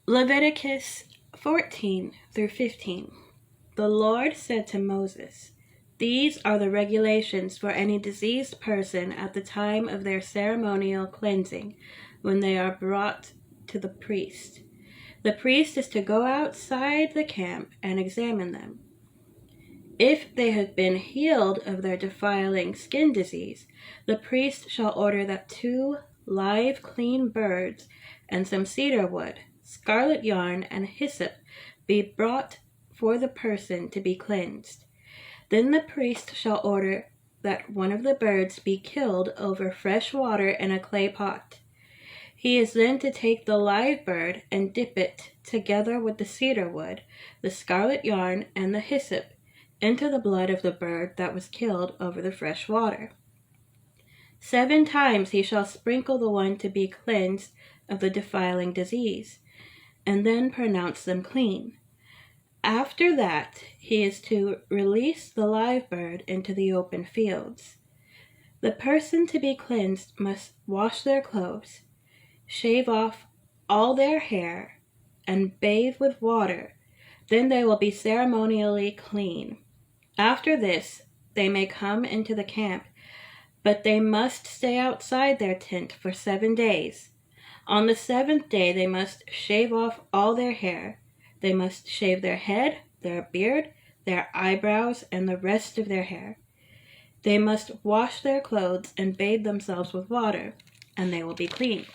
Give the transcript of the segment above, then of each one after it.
Leviticus 14 through 15. The Lord said to Moses, "These are the regulations for any diseased person at the time of their ceremonial cleansing, when they are brought to the priest. The priest is to go outside the camp and examine them. If they have been healed of their defiling skin disease, the priest shall order that 2 live clean birds and some cedar wood, scarlet yarn, and hyssop be brought for the person to be cleansed. Then the priest shall order that one of the birds be killed over fresh water in a clay pot. He is then to take the live bird and dip it, together with the cedar wood, the scarlet yarn, and the hyssop, into the blood of the bird that was killed over the fresh water. 7 times he shall sprinkle the one to be cleansed of the defiling disease, and then pronounce them clean. After that, he is to release the live bird into the open fields. The person to be cleansed must wash their clothes, shave off all their hair, and bathe with water. Then they will be ceremonially clean. After this, they may come into the camp, but they must stay outside their tent for 7 days. On the 7th day, they must shave off all their hair. They must shave their head, their beard, their eyebrows, and the rest of their hair. They must wash their clothes and bathe themselves with water, and they will be clean.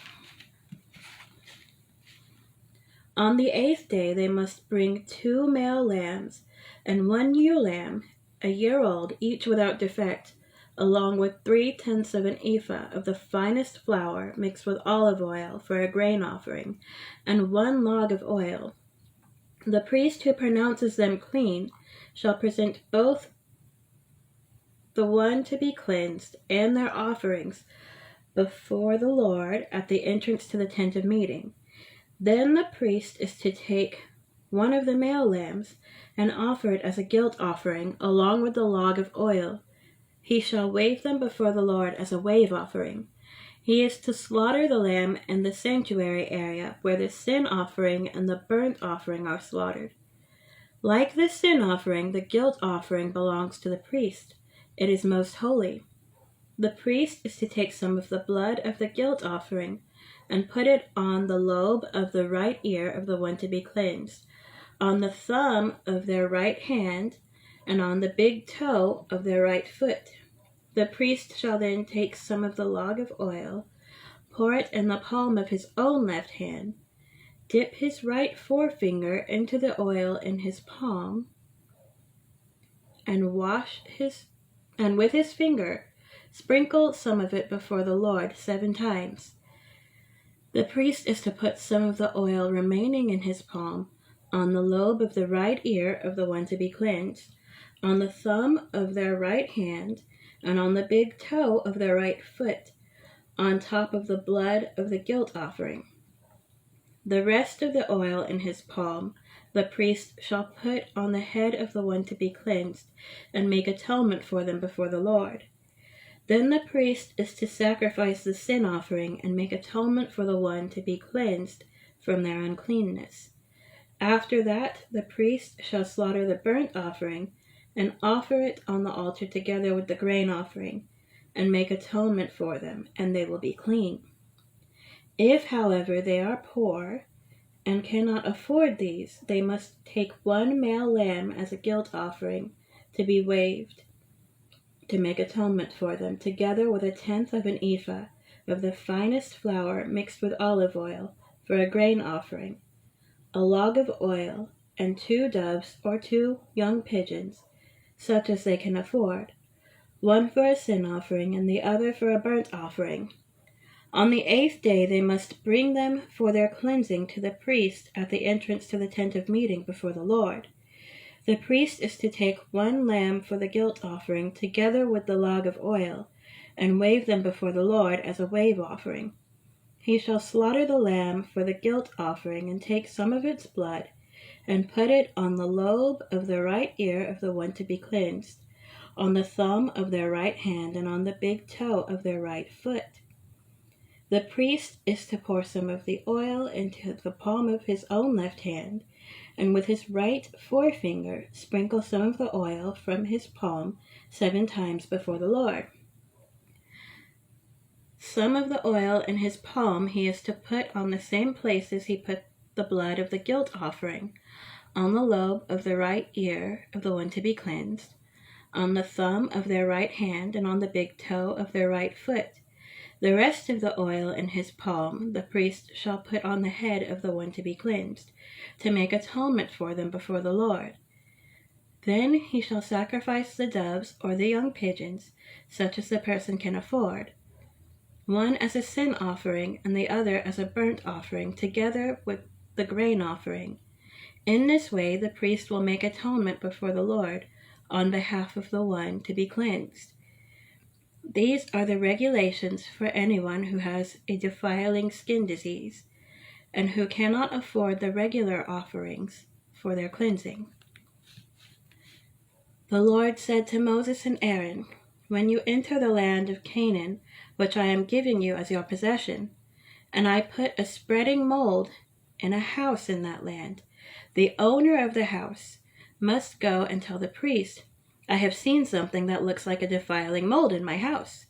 On the 8th day, they must bring 2 male lambs and 1 ewe lamb, a year old, each without defect, along with 3/10 of an ephah of the finest flour mixed with olive oil for a grain offering, and 1 log of oil. The priest who pronounces them clean shall present both the one to be cleansed and their offerings before the Lord at the entrance to the tent of meeting. Then the priest is to take one of the male lambs and offer it as a guilt offering along with the log of oil. He shall wave them before the Lord as a wave offering. He is to slaughter the lamb in the sanctuary area where the sin offering and the burnt offering are slaughtered. Like the sin offering, the guilt offering belongs to the priest. It is most holy. The priest is to take some of the blood of the guilt offering and put it on the lobe of the right ear of the one to be cleansed, on the thumb of their right hand, and on the big toe of their right foot. The priest shall then take some of the log of oil, pour it in the palm of his own left hand, dip his right forefinger into the oil in his palm, and with his finger sprinkle some of it before the Lord 7 times. The priest is to put some of the oil remaining in his palm on the lobe of the right ear of the one to be cleansed, on the thumb of their right hand, and on the big toe of their right foot, on top of the blood of the guilt offering. The rest of the oil in his palm the priest shall put on the head of the one to be cleansed, and make atonement for them before the Lord. Then the priest is to sacrifice the sin offering and make atonement for the one to be cleansed from their uncleanness. After that, the priest shall slaughter the burnt offering and offer it on the altar together with the grain offering, and make atonement for them, and they will be clean. If, however, they are poor and cannot afford these, they must take 1 male lamb as a guilt offering to be waved, to make atonement for them, together with 1/10 of an ephah of the finest flour mixed with olive oil for a grain offering, a log of oil, and 2 doves or 2 young pigeons, such as they can afford, one for a sin offering and the other for a burnt offering. On the 8th day they must bring them for their cleansing to the priest at the entrance to the tent of meeting before the Lord. The priest is to take 1 lamb for the guilt offering together with the log of oil, and wave them before the Lord as a wave offering. He shall slaughter the lamb for the guilt offering and take some of its blood and put it on the lobe of the right ear of the one to be cleansed, on the thumb of their right hand, and on the big toe of their right foot. The priest is to pour some of the oil into the palm of his own left hand, and with his right forefinger sprinkle some of the oil from his palm 7 times before the Lord. Some of the oil in his palm he is to put on the same places he put the blood of the guilt offering, on the lobe of the right ear of the one to be cleansed, on the thumb of their right hand, and on the big toe of their right foot. The rest of the oil in his palm the priest shall put on the head of the one to be cleansed, to make atonement for them before the Lord. Then he shall sacrifice the doves or the young pigeons, such as the person can afford, one as a sin offering and the other as a burnt offering, together with the grain offering. In this way the priest will make atonement before the Lord on behalf of the one to be cleansed. These are the regulations for anyone who has a defiling skin disease, and who cannot afford the regular offerings for their cleansing. The Lord said to Moses and Aaron, "When you enter the land of Canaan, which I am giving you as your possession, and I put a spreading mold in a house in that land, the owner of the house must go and tell the priest, 'I have seen something that looks like a defiling mold in my house.'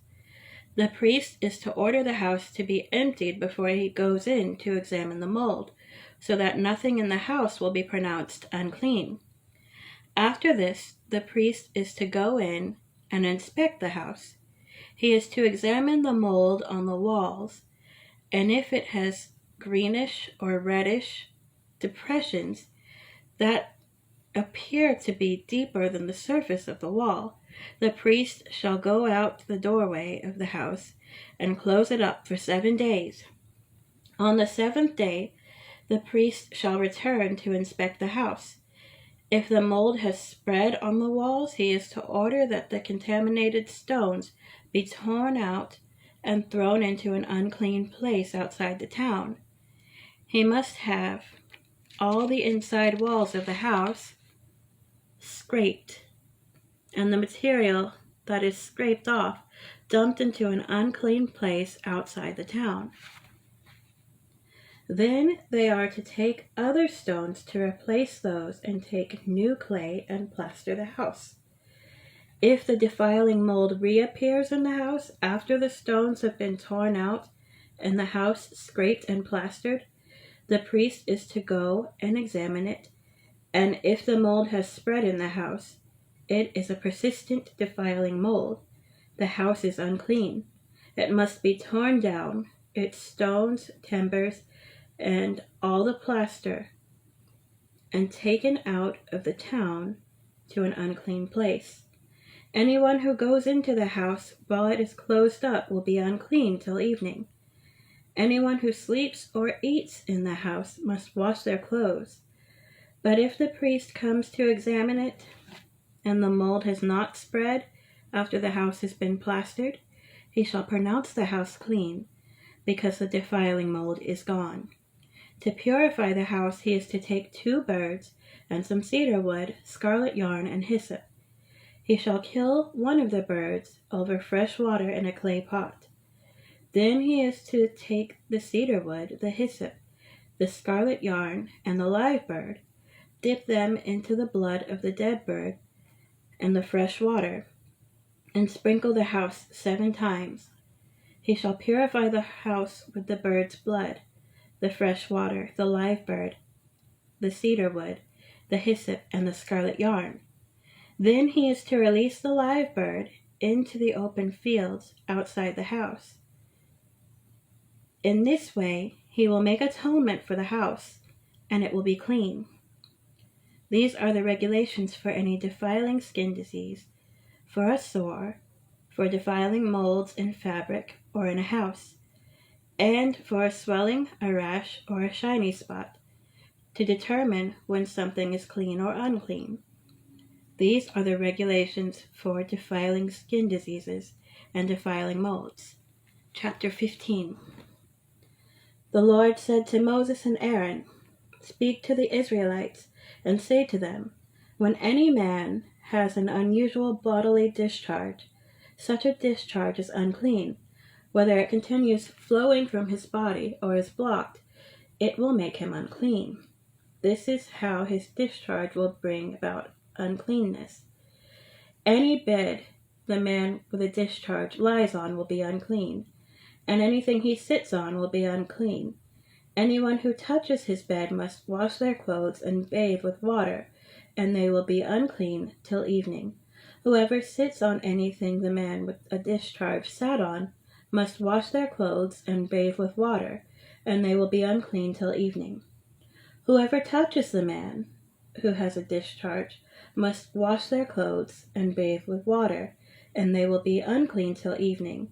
The priest is to order the house to be emptied before he goes in to examine the mold, so that nothing in the house will be pronounced unclean. After this, the priest is to go in and inspect the house. He is to examine the mold on the walls, and if it has greenish or reddish depressions that appear to be deeper than the surface of the wall, the priest shall go out the doorway of the house and close it up for 7 days. On the 7th day, the priest shall return to inspect the house. If the mold has spread on the walls, he is to order that the contaminated stones be torn out and thrown into an unclean place outside the town. He must have all the inside walls of the house scraped, and the material that is scraped off dumped into an unclean place outside the town. Then they are to take other stones to replace those, and take new clay and plaster the house. If the defiling mold reappears in the house after the stones have been torn out and the house scraped and plastered, the priest is to go and examine it, and if the mold has spread in the house, it is a persistent defiling mold. The house is unclean. It must be torn down, its stones, timbers, and all the plaster, and taken out of the town to an unclean place. Anyone who goes into the house while it is closed up will be unclean till evening. Anyone who sleeps or eats in the house must wash their clothes. But if the priest comes to examine it, and the mold has not spread after the house has been plastered, he shall pronounce the house clean, because the defiling mold is gone. To purify the house, he is to take 2 birds and some cedar wood, scarlet yarn, and hyssop. He shall kill one of the birds over fresh water in a clay pot. Then he is to take the cedar wood, the hyssop, the scarlet yarn, and the live bird, dip them into the blood of the dead bird and the fresh water, and sprinkle the house 7 times. He shall purify the house with the bird's blood, the fresh water, the live bird, the cedar wood, the hyssop, and the scarlet yarn. Then he is to release the live bird into the open fields outside the house. In this way, he will make atonement for the house, and it will be clean. These are the regulations for any defiling skin disease, for a sore, for defiling molds in fabric or in a house, and for a swelling, a rash, or a shiny spot, to determine when something is clean or unclean. These are the regulations for defiling skin diseases and defiling molds. Chapter 15. The Lord said to Moses and Aaron, "Speak to the Israelites and say to them, when any man has an unusual bodily discharge, such a discharge is unclean, whether it continues flowing from his body or is blocked, it will make him unclean. This is how his discharge will bring about uncleanness. Any bed the man with a discharge lies on will be unclean, and anything he sits on will be unclean. Anyone who touches his bed must wash their clothes and bathe with water, and they will be unclean till evening. Whoever sits on anything the man with a discharge sat on must wash their clothes and bathe with water, and they will be unclean till evening. Whoever touches the man who has a discharge must wash their clothes and bathe with water, and they will be unclean till evening.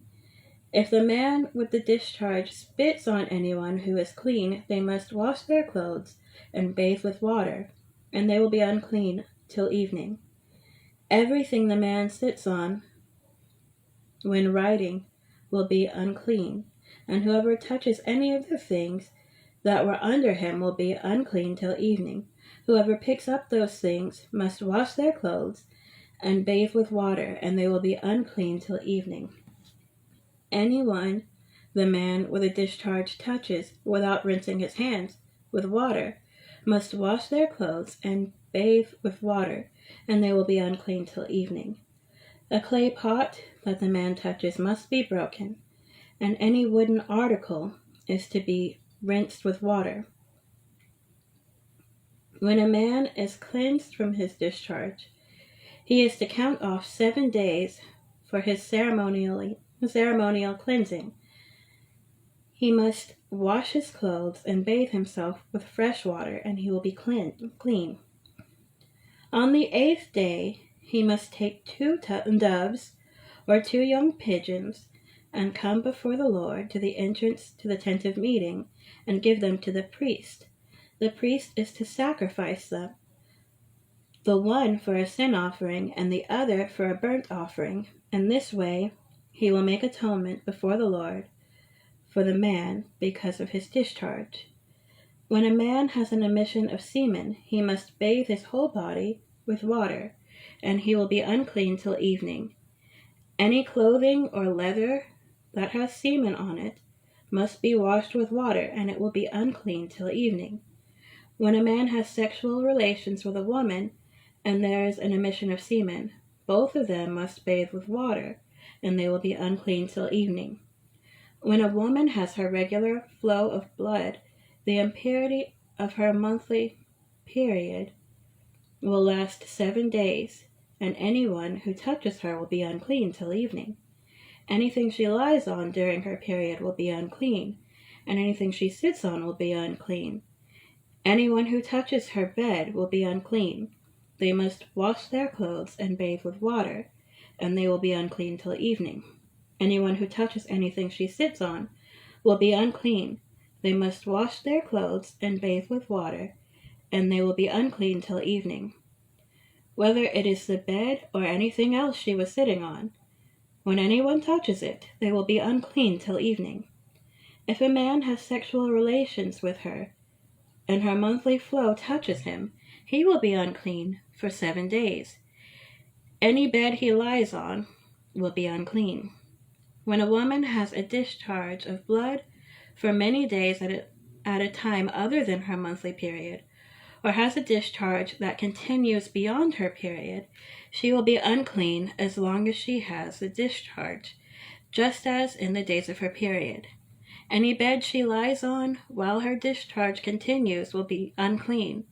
If the man with the discharge spits on anyone who is clean, they must wash their clothes and bathe with water, and they will be unclean till evening. Everything the man sits on when riding will be unclean, and whoever touches any of the things that were under him will be unclean till evening. Whoever picks up those things must wash their clothes and bathe with water, and they will be unclean till evening. Anyone the man with a discharge touches without rinsing his hands with water must wash their clothes and bathe with water, and they will be unclean till evening. A clay pot that the man touches must be broken, and any wooden article is to be rinsed with water. When a man is cleansed from his discharge, he is to count off 7 days for his ceremonial cleansing. He must wash his clothes and bathe himself with fresh water, and he will be clean. On the 8th day, he must take 2 doves or 2 young pigeons and come before the Lord to the entrance to the tent of meeting and give them to the priest. The priest is to sacrifice them, the one for a sin offering and the other for a burnt offering. In this way, he will make atonement before the Lord for the man because of his discharge. When a man has an emission of semen, he must bathe his whole body with water, and he will be unclean till evening. Any clothing or leather that has semen on it must be washed with water, and it will be unclean till evening. When a man has sexual relations with a woman, and there is an emission of semen, both of them must bathe with water, and they will be unclean till evening. When a woman has her regular flow of blood, the impurity of her monthly period will last 7 days, and anyone who touches her will be unclean till evening. Anything she lies on during her period will be unclean, and anything she sits on will be unclean. Anyone who touches her bed will be unclean. They must wash their clothes and bathe with water, and they will be unclean till evening. Anyone who touches anything she sits on will be unclean. They must wash their clothes and bathe with water, and they will be unclean till evening. Whether it is the bed or anything else she was sitting on, when anyone touches it, they will be unclean till evening. If a man has sexual relations with her, and her monthly flow touches him, he will be unclean for 7 days. Any bed he lies on will be unclean. When a woman has a discharge of blood for many days at a time other than her monthly period, or has a discharge that continues beyond her period, she will be unclean as long as she has the discharge, just as in the days of her period. Any bed she lies on while her discharge continues will be unclean,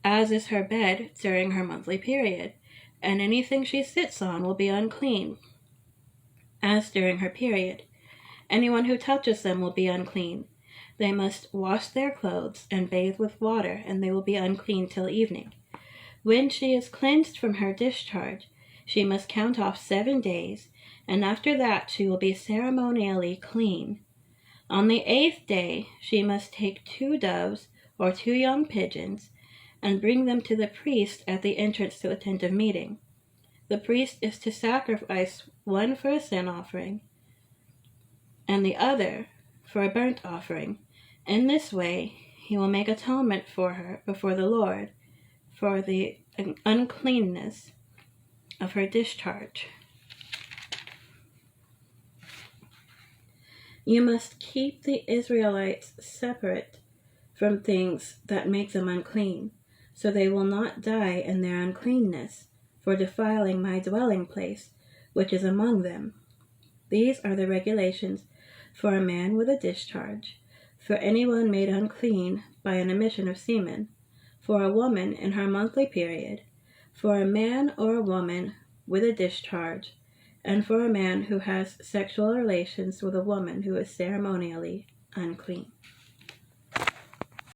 as is her bed during her monthly period, and anything she sits on will be unclean, as during her period. Anyone who touches them will be unclean. They must wash their clothes and bathe with water, and they will be unclean till evening. When she is cleansed from her discharge, she must count off 7 days, and after that she will be ceremonially clean. On the 8th day she must take 2 doves or 2 young pigeons and bring them to the priest at the entrance to the tent of meeting. The priest is to sacrifice one for a sin offering and the other for a burnt offering. In this way he will make atonement for her before the Lord for the uncleanness of her discharge. You must keep the Israelites separate from things that make them unclean, so they will not die in their uncleanness, for defiling my dwelling place, which is among them. These are the regulations for a man with a discharge, for anyone made unclean by an emission of semen, for a woman in her monthly period, for a man or a woman with a discharge, and for a man who has sexual relations with a woman who is ceremonially unclean.